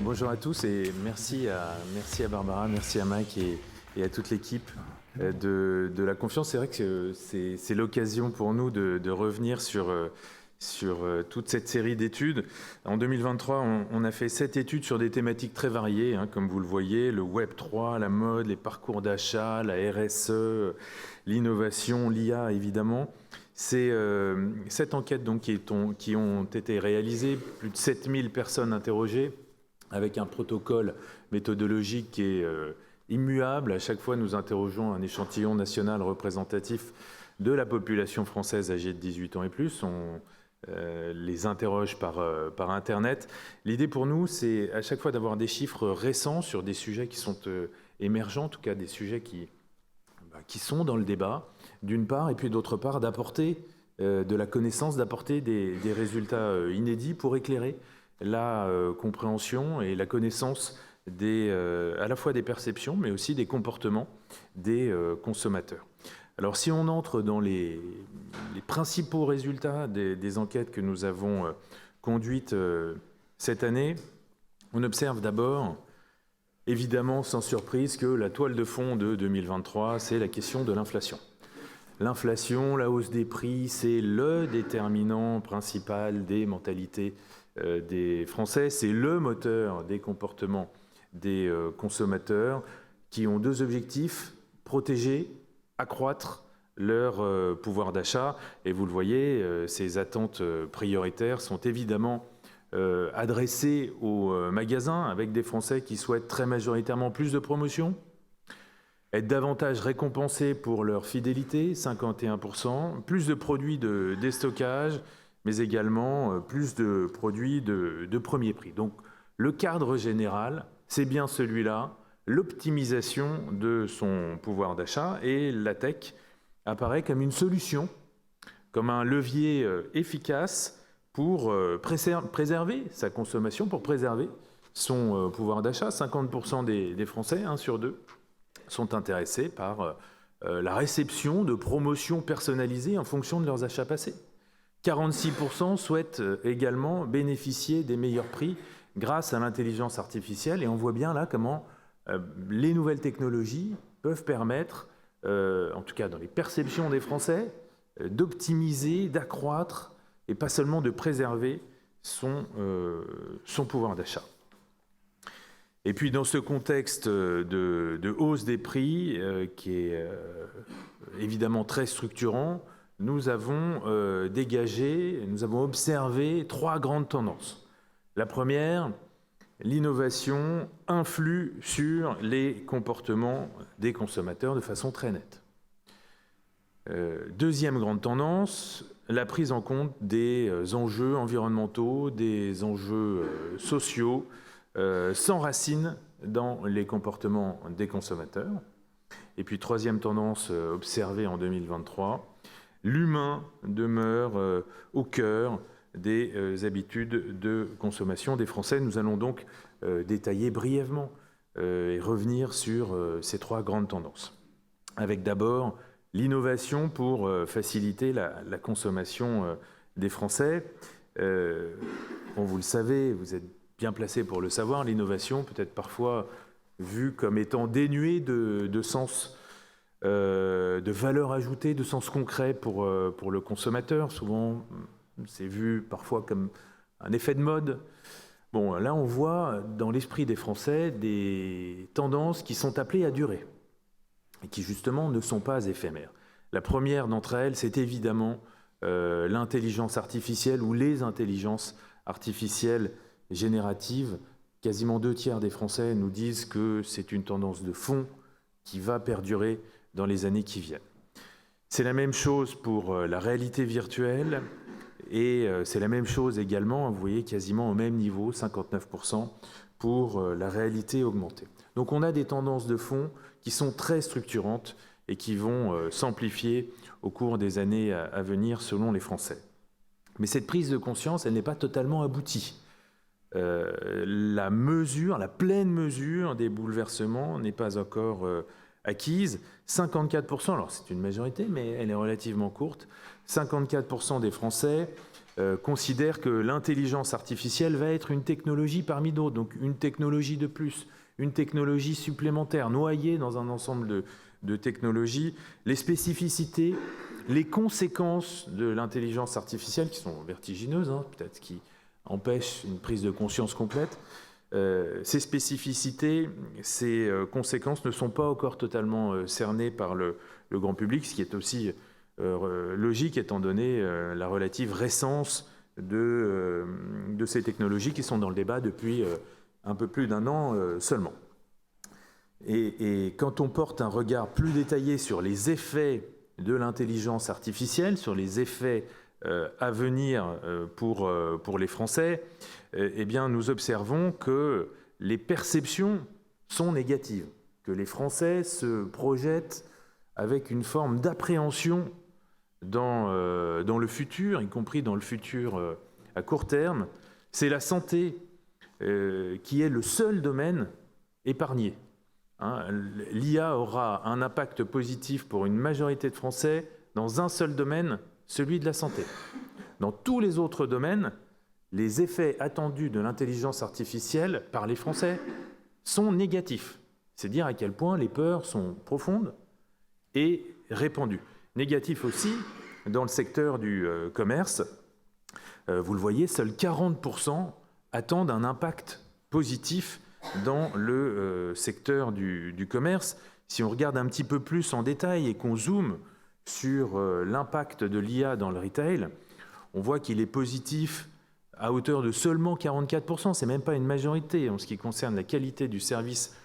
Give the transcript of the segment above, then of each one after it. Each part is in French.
Bonjour à tous et merci à Barbara, merci à Mike et à toute l'équipe de la confiance. C'est vrai que c'est l'occasion pour nous de revenir sur toute cette série d'études. En 2023, on a fait 7 études sur des thématiques très variées, comme vous le voyez, le Web 3, la mode, les parcours d'achat, la RSE, l'innovation, l'IA évidemment. C'est 7 enquêtes donc, qui ont été réalisées, plus de 7000 personnes interrogées, avec un protocole méthodologique qui est immuable. À chaque fois, nous interrogeons un échantillon national représentatif de la population française âgée de 18 ans et plus. On les interroge par Internet. L'idée pour nous, c'est à chaque fois d'avoir des chiffres récents sur des sujets qui sont émergents, en tout cas des sujets qui sont dans le débat, d'une part, et puis d'autre part, d'apporter de la connaissance, d'apporter des résultats inédits pour éclairer la compréhension et la connaissance à la fois des perceptions, mais aussi des comportements des consommateurs. Alors si on entre dans les principaux résultats des enquêtes que nous avons conduites cette année, on observe d'abord, évidemment sans surprise, que la toile de fond de 2023, c'est la question de l'inflation. L'inflation, la hausse des prix, c'est le déterminant principal des mentalités des Français, c'est le moteur des comportements des consommateurs qui ont deux objectifs: protéger, accroître leur pouvoir d'achat. Et vous le voyez, ces attentes prioritaires sont évidemment adressées aux magasins, avec des Français qui souhaitent très majoritairement plus de promotions, être davantage récompensés pour leur fidélité, 51%, plus de produits de déstockage, mais également plus de produits de premier prix. Donc le cadre général, c'est bien celui-là, l'optimisation de son pouvoir d'achat, et la tech apparaît comme une solution, comme un levier efficace pour préserver sa consommation, pour préserver son pouvoir d'achat. 50% des Français, 1 sur 2, sont intéressés par la réception de promotions personnalisées en fonction de leurs achats passés. 46% souhaitent également bénéficier des meilleurs prix grâce à l'intelligence artificielle. Et on voit bien là comment les nouvelles technologies peuvent permettre, en tout cas dans les perceptions des Français, d'optimiser, d'accroître et pas seulement de préserver son pouvoir d'achat. Et puis dans ce contexte de hausse des prix qui est évidemment très structurant, nous avons observé 3 grandes tendances. La première, l'innovation influe sur les comportements des consommateurs de façon très nette. Deuxième grande tendance, la prise en compte des enjeux environnementaux, des enjeux sociaux, s'enracinent dans les comportements des consommateurs. Et puis troisième tendance observée en 2023, l'humain demeure au cœur des habitudes de consommation des Français. Nous allons donc détailler brièvement et revenir sur ces 3 grandes tendances. Avec d'abord l'innovation pour faciliter la consommation des Français. Vous le savez, vous êtes bien placé pour le savoir, l'innovation peut être parfois vue comme étant dénuée de sens, de valeur ajoutée, de sens concret pour le consommateur. Souvent, c'est vu parfois comme un effet de mode. Bon, là, on voit dans l'esprit des Français des tendances qui sont appelées à durer et qui, justement, ne sont pas éphémères. La première d'entre elles, c'est évidemment l'intelligence artificielle ou les intelligences artificielles génératives. Quasiment 2/3 des Français nous disent que c'est une tendance de fond qui va perdurer dans les années qui viennent. C'est la même chose pour la réalité virtuelle et c'est la même chose également, vous voyez, quasiment au même niveau, 59%, pour la réalité augmentée. Donc on a des tendances de fond qui sont très structurantes et qui vont s'amplifier au cours des années à venir selon les Français. Mais cette prise de conscience, elle n'est pas totalement aboutie. La pleine mesure des bouleversements n'est pas encore acquise. 54%, alors c'est une majorité, mais elle est relativement courte, 54% des Français considèrent que l'intelligence artificielle va être une technologie parmi d'autres, donc une technologie de plus, une technologie supplémentaire, noyée dans un ensemble de technologies. Les spécificités, les conséquences de l'intelligence artificielle, qui sont vertigineuses, peut-être qui empêchent une prise de conscience complète, ces spécificités, ces conséquences ne sont pas encore totalement cernées par le grand public, ce qui est aussi logique étant donné la relative récence de ces technologies qui sont dans le débat depuis un peu plus d'un an seulement. Et quand on porte un regard plus détaillé sur les effets de l'intelligence artificielle, sur les effets à venir pour les Français, eh bien, nous observons que les perceptions sont négatives, que les Français se projettent avec une forme d'appréhension dans le futur, y compris dans le futur à court terme. C'est la santé qui est le seul domaine épargné. L'IA aura un impact positif pour une majorité de Français dans un seul domaine, celui de la santé. Dans tous les autres domaines, les effets attendus de l'intelligence artificielle par les Français sont négatifs. C'est dire à quel point les peurs sont profondes et répandues. Négatifs aussi dans le secteur du commerce. Vous le voyez, seuls 40% attendent un impact positif dans le secteur du commerce. Si on regarde un petit peu plus en détail et qu'on zoome sur l'impact de l'IA dans le retail, on voit qu'il est positif à hauteur de seulement 44%. Ce n'est même pas une majorité en ce qui concerne la qualité du service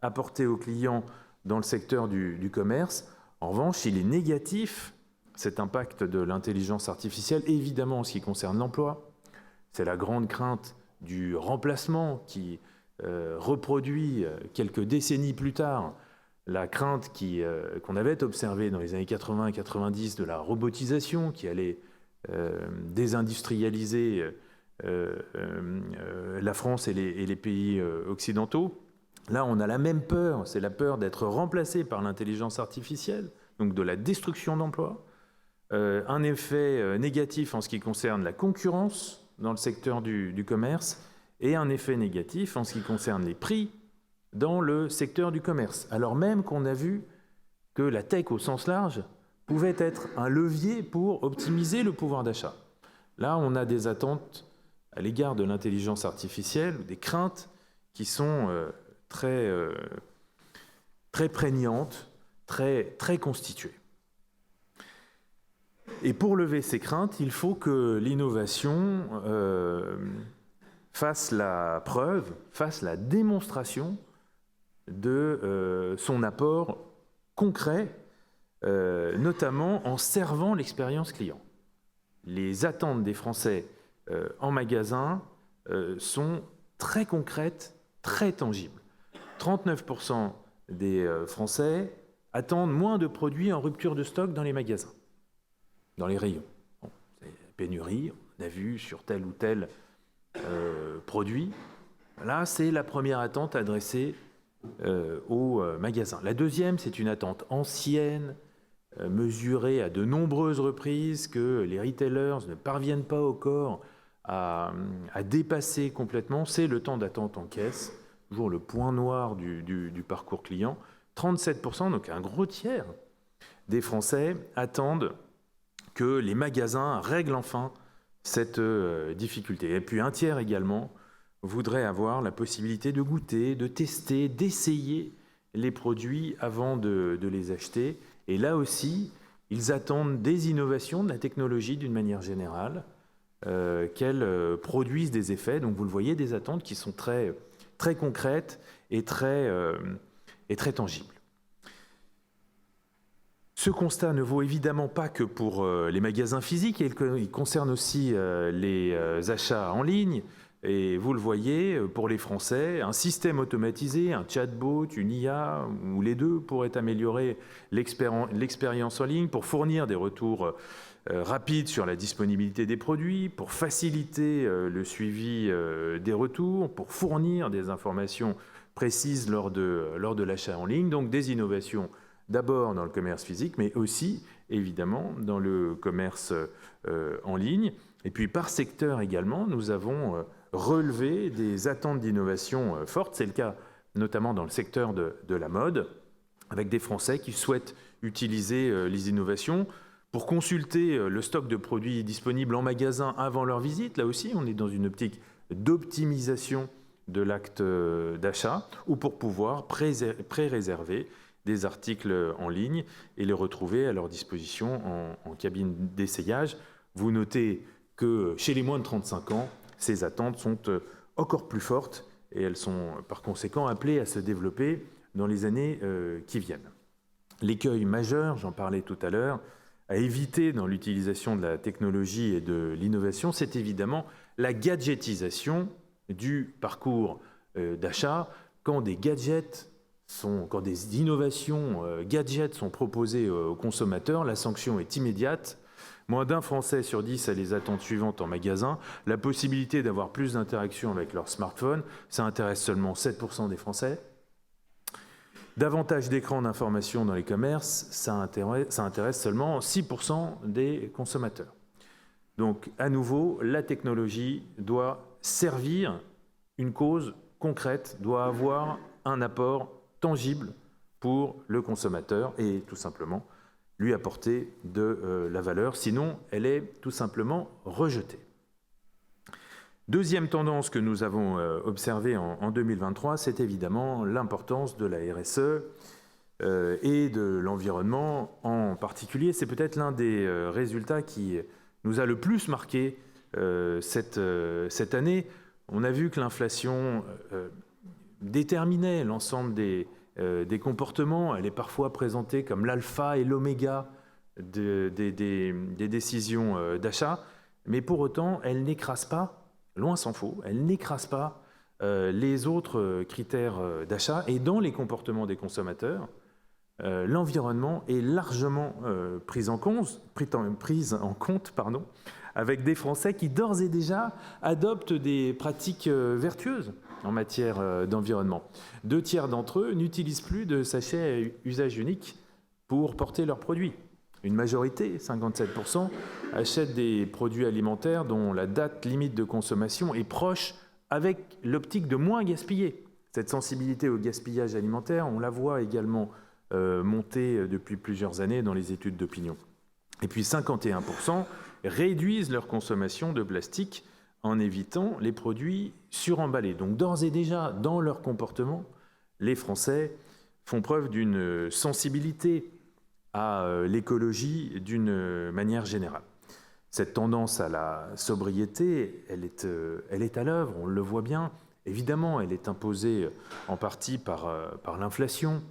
apporté aux clients dans le secteur du commerce. En revanche, il est négatif, cet impact de l'intelligence artificielle, évidemment en ce qui concerne l'emploi. C'est la grande crainte du remplacement qui reproduit quelques décennies plus tard la crainte qu'on avait observée dans les années 80 et 90 de la robotisation qui allait désindustrialiser la France et les pays occidentaux. Là, on a la même peur, c'est la peur d'être remplacé par l'intelligence artificielle, donc de la destruction d'emplois. Un effet négatif en ce qui concerne la concurrence dans le secteur du commerce et un effet négatif en ce qui concerne les prix dans le secteur du commerce. Alors même qu'on a vu que la tech au sens large pouvait être un levier pour optimiser le pouvoir d'achat. Là, on a des attentes à l'égard de l'intelligence artificielle, des craintes qui sont très prégnantes, très constituées. Et pour lever ces craintes, il faut que l'innovation fasse la preuve, fasse la démonstration de son apport concret, notamment en servant l'expérience client. Les attentes des Français en magasin sont très concrètes, très tangibles. 39% des Français attendent moins de produits en rupture de stock dans les magasins, dans les rayons. Bon, c'est la pénurie, on a vu sur tel ou tel produit. Là, c'est la première attente adressée aux magasins. La deuxième, c'est une attente ancienne, mesurée à de nombreuses reprises, que les retailers ne parviennent pas encore à dépasser complètement. C'est le temps d'attente en caisse, toujours le point noir du parcours client. 37%, donc un gros tiers des Français attendent que les magasins règlent enfin cette difficulté. Et puis un tiers également voudrait avoir la possibilité de goûter, de tester, d'essayer les produits avant de les acheter. Et là aussi, ils attendent des innovations de la technologie d'une manière générale, qu'elles produisent des effets. Donc vous le voyez, des attentes qui sont très concrètes et très tangibles. Ce constat ne vaut évidemment pas que pour les magasins physiques, il concerne aussi les achats en ligne. Et vous le voyez, pour les Français, un système automatisé, un chatbot, une IA, ou les deux pourraient améliorer l'expérience en ligne pour fournir des retours rapides sur la disponibilité des produits, pour faciliter le suivi des retours, pour fournir des informations précises lors de l'achat en ligne. Donc des innovations d'abord dans le commerce physique, mais aussi évidemment dans le commerce en ligne. Et puis par secteur également, nous avons relevé des attentes d'innovation fortes. C'est le cas notamment dans le secteur de la mode, avec des Français qui souhaitent utiliser les innovations pour consulter le stock de produits disponibles en magasin avant leur visite. Là aussi, on est dans une optique d'optimisation de l'acte d'achat, ou pour pouvoir pré-réserver des articles en ligne et les retrouver à leur disposition en cabine d'essayage. Vous notez que chez les moins de 35 ans, ces attentes sont encore plus fortes et elles sont par conséquent appelées à se développer dans les années qui viennent. L'écueil majeur, j'en parlais tout à l'heure, à éviter dans l'utilisation de la technologie et de l'innovation, c'est évidemment la gadgetisation du parcours d'achat. Quand des innovations gadgets sont proposées aux consommateurs, la sanction est immédiate. Moins d'un Français sur 10 a les attentes suivantes en magasin. La possibilité d'avoir plus d'interactions avec leur smartphone, ça intéresse seulement 7% des Français. Davantage d'écrans d'information dans les commerces, ça intéresse seulement 6% des consommateurs. Donc, à nouveau, la technologie doit servir une cause concrète, doit avoir un apport tangible pour le consommateur et tout simplement lui apporter de la valeur. Sinon, elle est tout simplement rejetée. Deuxième tendance que nous avons observée en 2023, c'est évidemment l'importance de la RSE et de l'environnement en particulier. C'est peut-être l'un des résultats qui nous a le plus marqué cette année. On a vu que l'inflation déterminait l'ensemble des comportements. Elle est parfois présentée comme l'alpha et l'oméga des décisions d'achat, mais pour autant, elle n'écrase pas, loin s'en faut, elle n'écrase pas les autres critères d'achat. Et dans les comportements des consommateurs, l'environnement est largement pris en compte, avec des Français qui d'ores et déjà adoptent des pratiques vertueuses en matière d'environnement. 2/3 d'entre eux n'utilisent plus de sachets à usage unique pour porter leurs produits. Une majorité, 57%, achètent des produits alimentaires dont la date limite de consommation est proche, avec l'optique de moins gaspiller. Cette sensibilité au gaspillage alimentaire, on la voit également monter depuis plusieurs années dans les études d'opinion. Et puis 51% réduisent leur consommation de plastique en évitant les produits suremballés. Donc d'ores et déjà, dans leur comportement, les Français font preuve d'une sensibilité à l'écologie d'une manière générale. Cette tendance à la sobriété, elle est à l'œuvre, on le voit bien. Évidemment, elle est imposée en partie par l'inflation,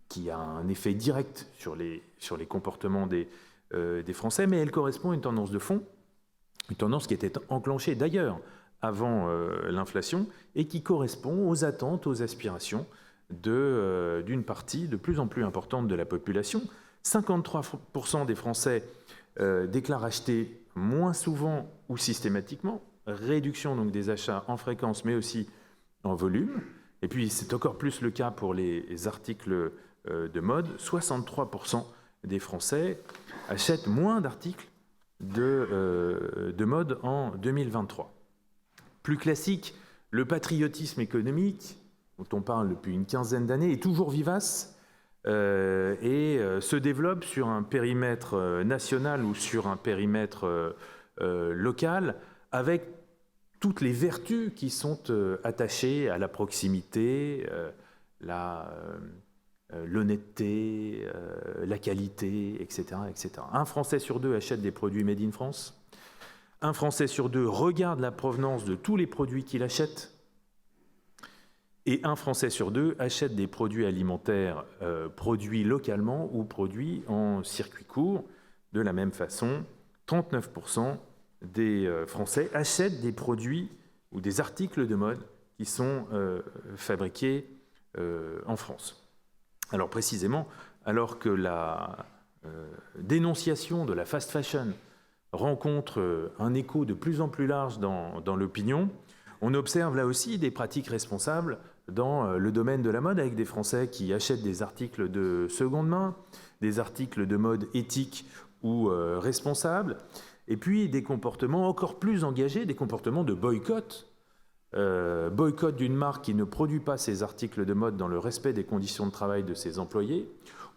qui a un effet direct sur les comportements des Français, mais elle correspond à une tendance de fond, une tendance qui était enclenchée d'ailleurs avant l'inflation et qui correspond aux attentes, aux aspirations d'une partie de plus en plus importante de la population. 53% des Français déclarent acheter moins souvent ou systématiquement, réduction donc des achats en fréquence mais aussi en volume. Et puis c'est encore plus le cas pour les articles de mode. 63% des Français achètent moins d'articles de mode en 2023. Plus classique, le patriotisme économique, dont on parle depuis une quinzaine d'années, est toujours vivace et se développe sur un périmètre national ou sur un périmètre local, avec toutes les vertus qui sont attachées à la proximité, l'honnêteté, la qualité, etc., etc. Un Français sur deux achète des produits made in France. Un Français sur deux regarde la provenance de tous les produits qu'il achète. Et un Français sur deux achète des produits alimentaires produits localement ou produits en circuit court. De la même façon, 39% des Français achètent des produits ou des articles de mode qui sont fabriqués en France. Alors précisément, alors que la dénonciation de la fast fashion rencontre un écho de plus en plus large dans l'opinion, on observe là aussi des pratiques responsables dans le domaine de la mode, avec des Français qui achètent des articles de seconde main, des articles de mode éthiques ou responsables, et puis des comportements encore plus engagés, des comportements de boycott. Boycott d'une marque qui ne produit pas ses articles de mode dans le respect des conditions de travail de ses employés,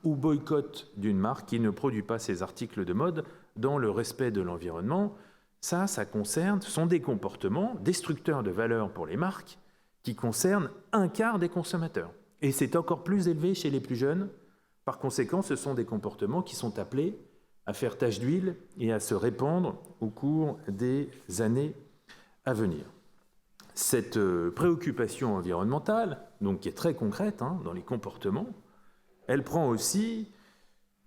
ou boycott d'une marque qui ne produit pas ses articles de mode dans le respect de l'environnement. Ça concerne, ce sont des comportements destructeurs de valeur pour les marques qui concernent un quart des consommateurs. Et c'est encore plus élevé chez les plus jeunes. Par conséquent, ce sont des comportements qui sont appelés à faire tache d'huile et à se répandre au cours des années à venir. Cette préoccupation environnementale, donc qui est très concrète dans les comportements, elle prend aussi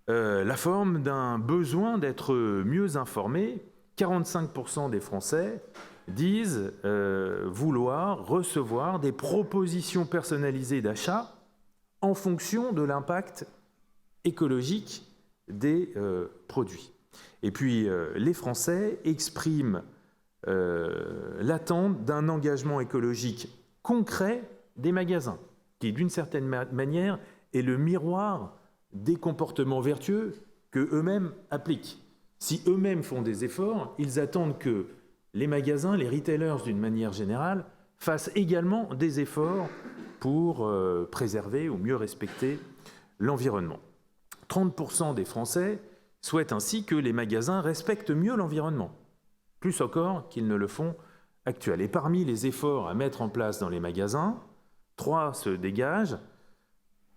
la forme d'un besoin d'être mieux informés. 45% des Français disent vouloir recevoir des propositions personnalisées d'achat en fonction de l'impact écologique des produits. Et puis, les Français expriment l'attente d'un engagement écologique concret des magasins, qui, d'une certaine manière, est le miroir des comportements vertueux qu'eux-mêmes appliquent. Si eux-mêmes font des efforts, ils attendent que les magasins, les retailers d'une manière générale, fassent également des efforts pour préserver ou mieux respecter l'environnement. 30% des Français souhaitent ainsi que les magasins respectent mieux l'environnement, plus encore qu'ils ne le font actuellement. Et parmi les efforts à mettre en place dans les magasins, 3 se dégagent.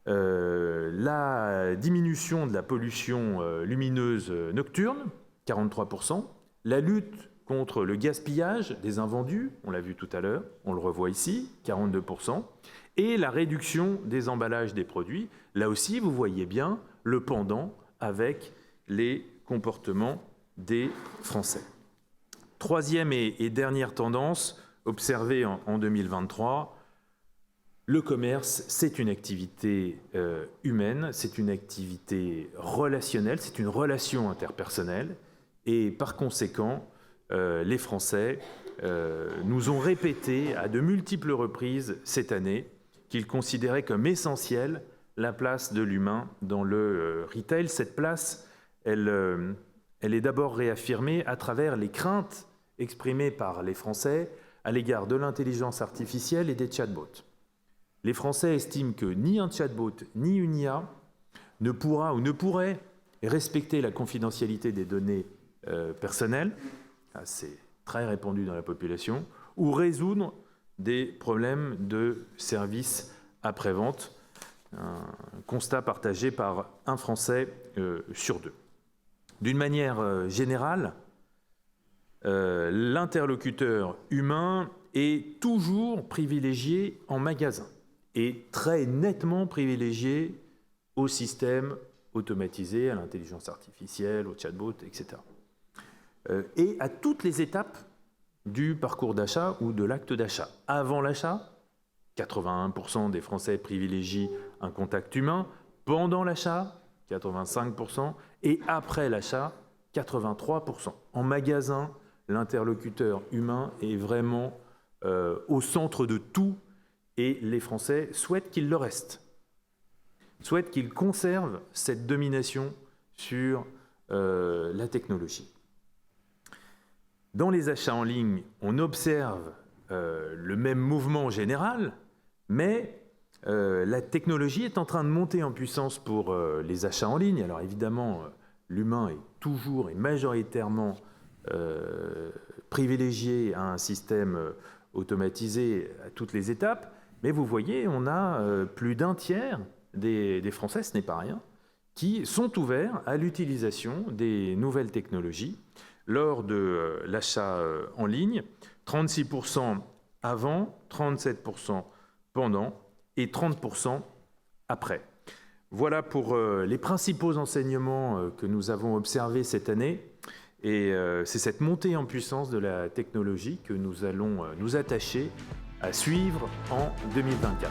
La diminution de la pollution lumineuse nocturne, 43%, la lutte contre le gaspillage des invendus, on l'a vu tout à l'heure, on le revoit ici, 42%, et la réduction des emballages des produits. Là aussi, vous voyez bien le pendant avec les comportements des Français. Troisième et dernière tendance observée en 2023, le commerce, c'est une activité humaine, c'est une activité relationnelle, c'est une relation interpersonnelle. Et par conséquent, les Français nous ont répété à de multiples reprises cette année qu'ils considéraient comme essentielle la place de l'humain dans le retail. Cette place, elle est d'abord réaffirmée à travers les craintes exprimées par les Français à l'égard de l'intelligence artificielle et des chatbots. Les Français estiment que ni un chatbot ni une IA ne pourra ou ne pourrait respecter la confidentialité des données personnelles, c'est très répandu dans la population, ou résoudre des problèmes de service après-vente, un constat partagé par un Français sur 2. D'une manière générale, l'interlocuteur humain est toujours privilégié en magasin et très nettement privilégié au système automatisé, à l'intelligence artificielle, au chatbot, etc. Et à toutes les étapes du parcours d'achat ou de l'acte d'achat. Avant l'achat, 81% des Français privilégient un contact humain. Pendant l'achat, 85%. Et après l'achat, 83%. En magasin, l'interlocuteur humain est vraiment au centre de tout et les Français souhaitent qu'il le reste. Souhaitent qu'il conserve cette domination sur la technologie. Dans les achats en ligne, on observe le même mouvement général, mais la technologie est en train de monter en puissance pour les achats en ligne. Alors évidemment, l'humain est toujours et majoritairement privilégié à un système automatisé à toutes les étapes, mais vous voyez, on a plus d'un tiers des Français, ce n'est pas rien, qui sont ouverts à l'utilisation des nouvelles technologies lors de l'achat en ligne, 36% avant, 37% pendant et 30% après. Voilà pour les principaux enseignements que nous avons observés cette année. Et c'est cette montée en puissance de la technologie que nous allons nous attacher à suivre en 2024.